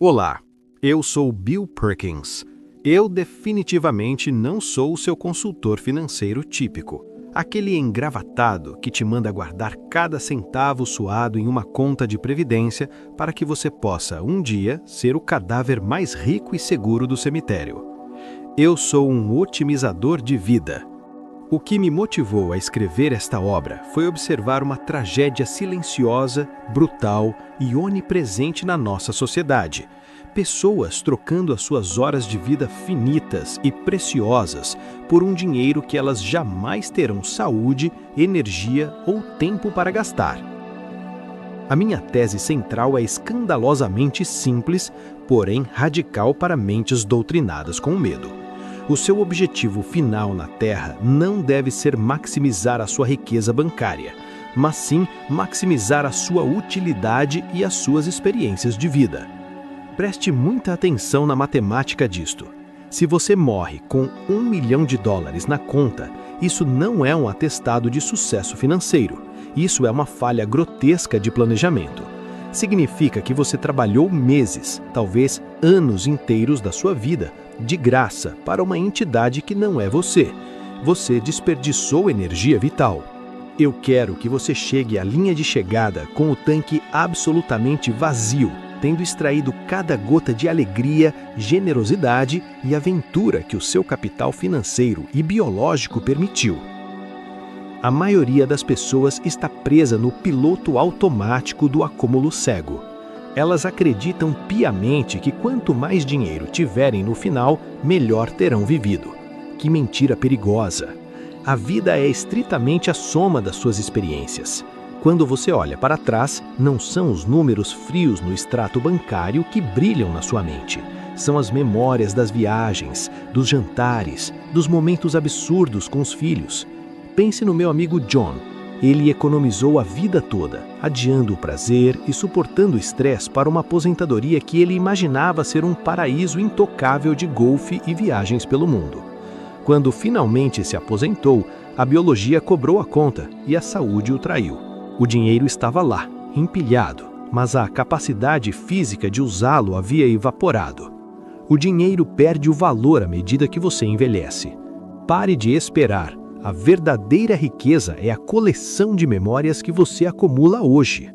Olá, eu sou Bill Perkins. Eu definitivamente não sou o seu consultor financeiro típico. Aquele engravatado que te manda guardar cada centavo suado em uma conta de previdência para que você possa, um dia, ser o cadáver mais rico e seguro do cemitério. Eu sou um otimizador de vida. O que me motivou a escrever esta obra foi observar uma tragédia silenciosa, brutal e onipresente na nossa sociedade. Pessoas trocando as suas horas de vida finitas e preciosas por um dinheiro que elas jamais terão saúde, energia ou tempo para gastar. A minha tese central é escandalosamente simples, porém radical para mentes doutrinadas com medo. O seu objetivo final na Terra não deve ser maximizar a sua riqueza bancária, mas sim maximizar a sua utilidade e as suas experiências de vida. Preste muita atenção na matemática disto. Se você morre com $1 milhão na conta, isso não é um atestado de sucesso financeiro. Isso é uma falha grotesca de planejamento. Significa que você trabalhou meses, talvez anos inteiros da sua vida, de graça, para uma entidade que não é você. Você desperdiçou energia vital. Eu quero que você chegue à linha de chegada com o tanque absolutamente vazio, tendo extraído cada gota de alegria, generosidade e aventura que o seu capital financeiro e biológico permitiu. A maioria das pessoas está presa no piloto automático do acúmulo cego. Elas acreditam piamente que quanto mais dinheiro tiverem no final, melhor terão vivido. Que mentira perigosa! A vida é estritamente a soma das suas experiências. Quando você olha para trás, não são os números frios no extrato bancário que brilham na sua mente. São as memórias das viagens, dos jantares, dos momentos absurdos com os filhos. Pense no meu amigo John. Ele economizou a vida toda, adiando o prazer e suportando o estresse para uma aposentadoria que ele imaginava ser um paraíso intocável de golfe e viagens pelo mundo. Quando finalmente se aposentou, a biologia cobrou a conta e a saúde o traiu. O dinheiro estava lá, empilhado, mas a capacidade física de usá-lo havia evaporado. O dinheiro perde o valor à medida que você envelhece. Pare de esperar. A verdadeira riqueza é a coleção de memórias que você acumula hoje.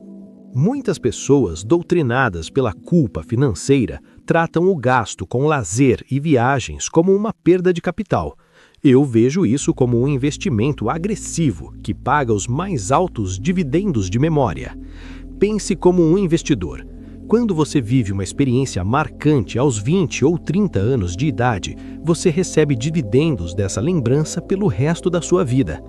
Muitas pessoas, doutrinadas pela culpa financeira, tratam o gasto com lazer e viagens como uma perda de capital. Eu vejo isso como um investimento agressivo que paga os mais altos dividendos de memória. Pense como um investidor. Quando você vive uma experiência marcante aos 20 ou 30 anos de idade, você recebe dividendos dessa lembrança pelo resto da sua vida.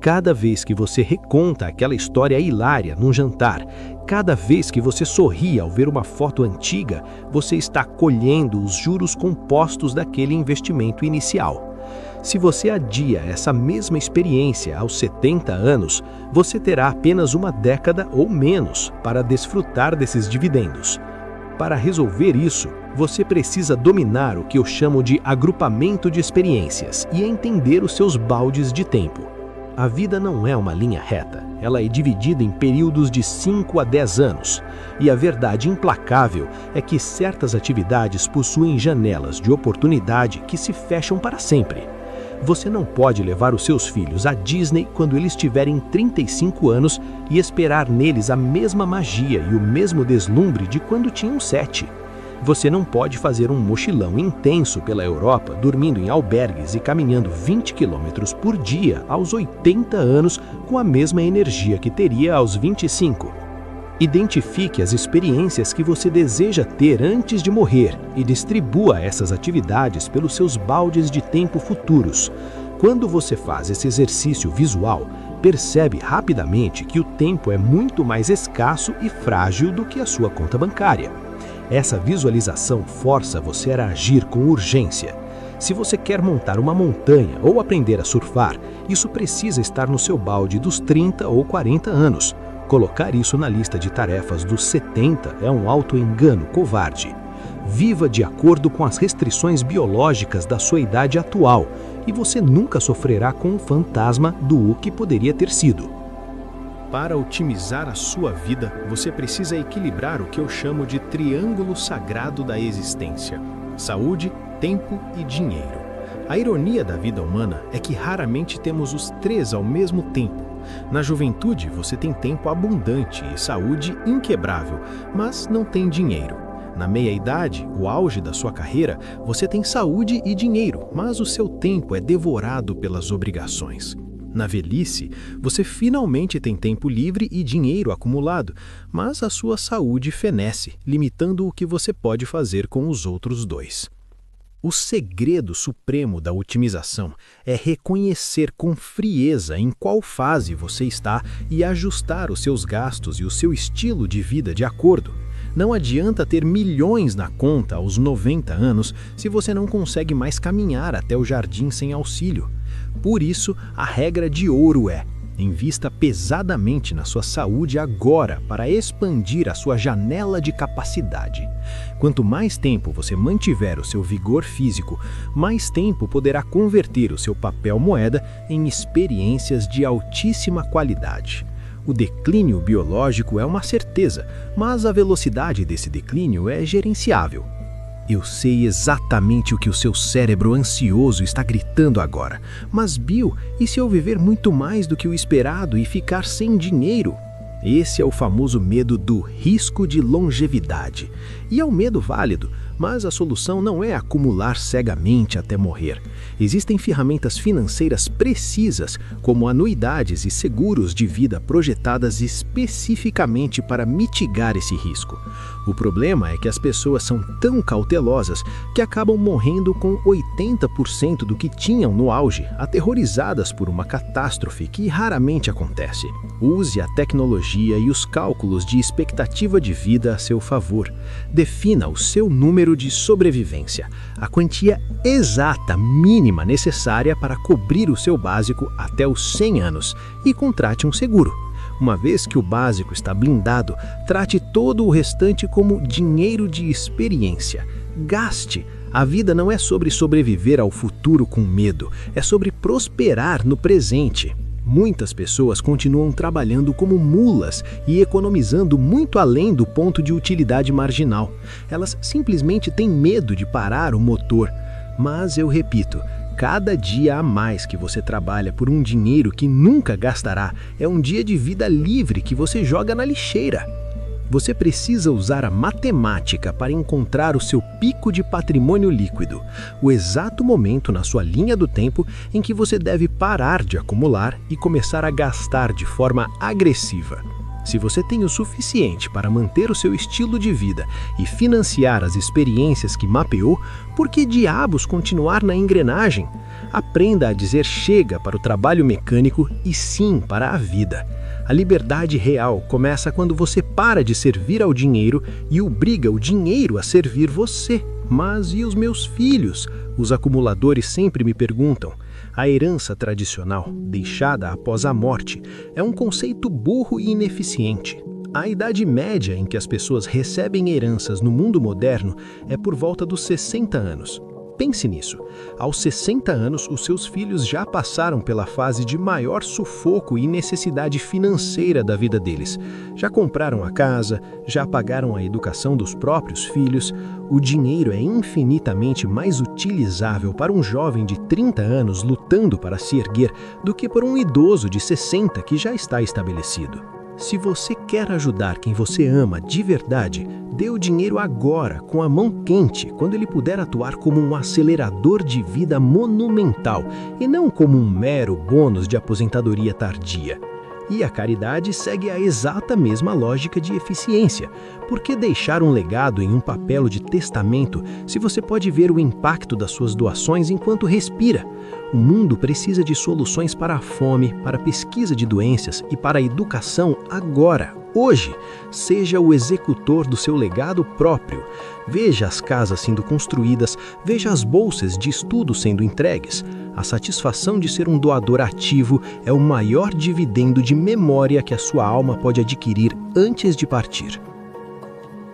Cada vez que você reconta aquela história hilária num jantar, cada vez que você sorri ao ver uma foto antiga, você está colhendo os juros compostos daquele investimento inicial. Se você adia essa mesma experiência aos 70 anos, você terá apenas uma década ou menos para desfrutar desses dividendos. Para resolver isso, você precisa dominar o que eu chamo de agrupamento de experiências e entender os seus baldes de tempo. A vida não é uma linha reta, ela é dividida em períodos de 5 a 10 anos. E a verdade implacável é que certas atividades possuem janelas de oportunidade que se fecham para sempre. Você não pode levar os seus filhos à Disney quando eles tiverem 35 anos e esperar neles a mesma magia e o mesmo deslumbre de quando tinham 7. Você não pode fazer um mochilão intenso pela Europa, dormindo em albergues e caminhando 20 quilômetros por dia aos 80 anos com a mesma energia que teria aos 25. Identifique as experiências que você deseja ter antes de morrer e distribua essas atividades pelos seus baldes de tempo futuros. Quando você faz esse exercício visual, percebe rapidamente que o tempo é muito mais escasso e frágil do que a sua conta bancária. Essa visualização força você a agir com urgência. Se você quer montar uma montanha ou aprender a surfar, isso precisa estar no seu balde dos 30 ou 40 anos. Colocar isso na lista de tarefas dos 70 é um auto-engano covarde. Viva de acordo com as restrições biológicas da sua idade atual e você nunca sofrerá com o fantasma do que poderia ter sido. Para otimizar a sua vida, você precisa equilibrar o que eu chamo de triângulo sagrado da existência: saúde, tempo e dinheiro. A ironia da vida humana é que raramente temos os três ao mesmo tempo. Na juventude, você tem tempo abundante e saúde inquebrável, mas não tem dinheiro. Na meia-idade, o auge da sua carreira, você tem saúde e dinheiro, mas o seu tempo é devorado pelas obrigações. Na velhice, você finalmente tem tempo livre e dinheiro acumulado, mas a sua saúde fenece, limitando o que você pode fazer com os outros dois. O segredo supremo da otimização é reconhecer com frieza em qual fase você está e ajustar os seus gastos e o seu estilo de vida de acordo. Não adianta ter milhões na conta aos 90 anos se você não consegue mais caminhar até o jardim sem auxílio. Por isso, a regra de ouro é: invista pesadamente na sua saúde agora para expandir a sua janela de capacidade. Quanto mais tempo você mantiver o seu vigor físico, mais tempo poderá converter o seu papel moeda em experiências de altíssima qualidade. O declínio biológico é uma certeza, mas a velocidade desse declínio é gerenciável. Eu sei exatamente o que o seu cérebro ansioso está gritando agora. Mas Bill, e se eu viver muito mais do que o esperado e ficar sem dinheiro? Esse é o famoso medo do risco de longevidade. E é um medo válido, mas a solução não é acumular cegamente até morrer. Existem ferramentas financeiras precisas, como anuidades e seguros de vida projetadas especificamente para mitigar esse risco. O problema é que as pessoas são tão cautelosas que acabam morrendo com 80% do que tinham no auge, aterrorizadas por uma catástrofe que raramente acontece. Use a tecnologia e os cálculos de expectativa de vida a seu favor. Defina o seu número de sobrevivência, a quantia exata mínima necessária para cobrir o seu básico até os 100 anos e contrate um seguro. Uma vez que o básico está blindado, trate todo o restante como dinheiro de experiência. Gaste. A vida não é sobre sobreviver ao futuro com medo, é sobre prosperar no presente. Muitas pessoas continuam trabalhando como mulas e economizando muito além do ponto de utilidade marginal. Elas simplesmente têm medo de parar o motor. Mas eu repito, cada dia a mais que você trabalha por um dinheiro que nunca gastará é um dia de vida livre que você joga na lixeira. Você precisa usar a matemática para encontrar o seu pico de patrimônio líquido, o exato momento na sua linha do tempo em que você deve parar de acumular e começar a gastar de forma agressiva. Se você tem o suficiente para manter o seu estilo de vida e financiar as experiências que mapeou, por que diabos continuar na engrenagem? Aprenda a dizer chega para o trabalho mecânico e sim para a vida. A liberdade real começa quando você para de servir ao dinheiro e obriga o dinheiro a servir você. Mas e os meus filhos? Os acumuladores sempre me perguntam. A herança tradicional, deixada após a morte, é um conceito burro e ineficiente. A idade média em que as pessoas recebem heranças no mundo moderno é por volta dos 60 anos. Pense nisso. Aos 60 anos, os seus filhos já passaram pela fase de maior sufoco e necessidade financeira da vida deles. Já compraram a casa, já pagaram a educação dos próprios filhos. O dinheiro é infinitamente mais utilizável para um jovem de 30 anos lutando para se erguer do que por um idoso de 60 que já está estabelecido. Se você quer ajudar quem você ama de verdade, dê o dinheiro agora, com a mão quente, quando ele puder atuar como um acelerador de vida monumental e não como um mero bônus de aposentadoria tardia. E a caridade segue a exata mesma lógica de eficiência. Por que deixar um legado em um papel de testamento se você pode ver o impacto das suas doações enquanto respira? O mundo precisa de soluções para a fome, para a pesquisa de doenças e para a educação agora, hoje. Seja o executor do seu legado próprio. Veja as casas sendo construídas, veja as bolsas de estudo sendo entregues. A satisfação de ser um doador ativo é o maior dividendo de memória que a sua alma pode adquirir antes de partir.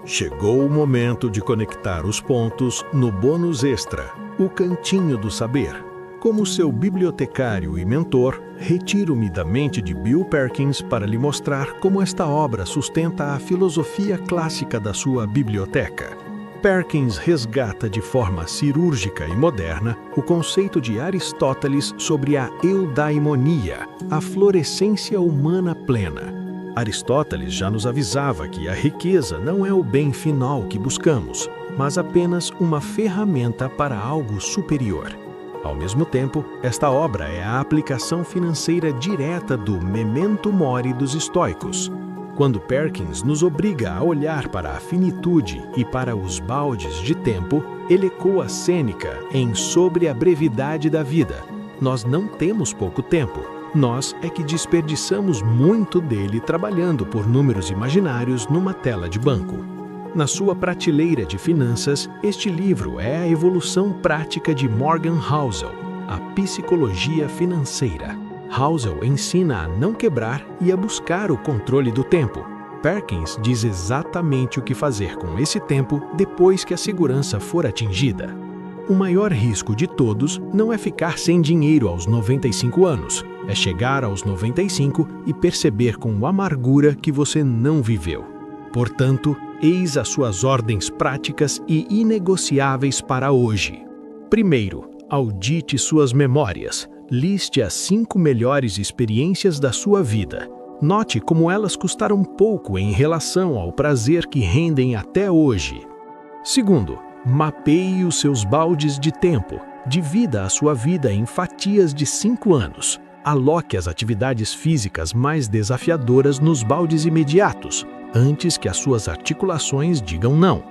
Chegou o momento de conectar os pontos no Bônus Extra, o Cantinho do Saber. Como seu bibliotecário e mentor, retiro-me da mente de Bill Perkins para lhe mostrar como esta obra sustenta a filosofia clássica da sua biblioteca. Perkins resgata de forma cirúrgica e moderna o conceito de Aristóteles sobre a eudaimonia, a florescência humana plena. Aristóteles já nos avisava que a riqueza não é o bem final que buscamos, mas apenas uma ferramenta para algo superior. Ao mesmo tempo, esta obra é a aplicação financeira direta do memento mori dos estoicos. Quando Perkins nos obriga a olhar para a finitude e para os baldes de tempo, ele ecoa Sêneca em Sobre a Brevidade da Vida. Nós não temos pouco tempo. Nós é que desperdiçamos muito dele trabalhando por números imaginários numa tela de banco. Na sua prateleira de finanças, este livro é a evolução prática de Morgan Housel, a psicologia financeira. Housel ensina a não quebrar e a buscar o controle do tempo. Perkins diz exatamente o que fazer com esse tempo depois que a segurança for atingida. O maior risco de todos não é ficar sem dinheiro aos 95 anos, é chegar aos 95 e perceber com amargura que você não viveu. Portanto, eis as suas ordens práticas e inegociáveis para hoje. Primeiro, audite suas memórias. Liste as 5 melhores experiências da sua vida. Note como elas custaram pouco em relação ao prazer que rendem até hoje. Segundo, mapeie os seus baldes de tempo. Divida a sua vida em fatias de 5 anos. Aloque as atividades físicas mais desafiadoras nos baldes imediatos, antes que as suas articulações digam não.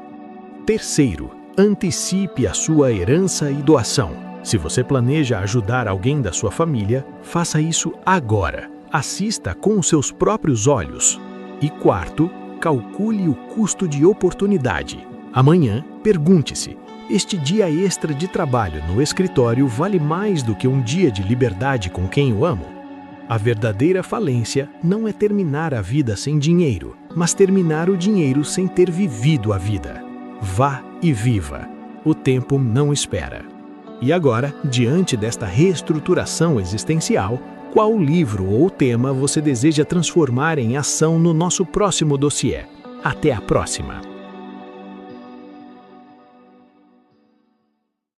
Terceiro, antecipe a sua herança e doação. Se você planeja ajudar alguém da sua família, faça isso agora. Assista com os seus próprios olhos. E quarto, calcule o custo de oportunidade. Amanhã, pergunte-se: este dia extra de trabalho no escritório vale mais do que um dia de liberdade com quem eu amo? A verdadeira falência não é terminar a vida sem dinheiro, mas terminar o dinheiro sem ter vivido a vida. Vá e viva. O tempo não espera. E agora, diante desta reestruturação existencial, qual livro ou tema você deseja transformar em ação no nosso próximo dossiê? Até a próxima!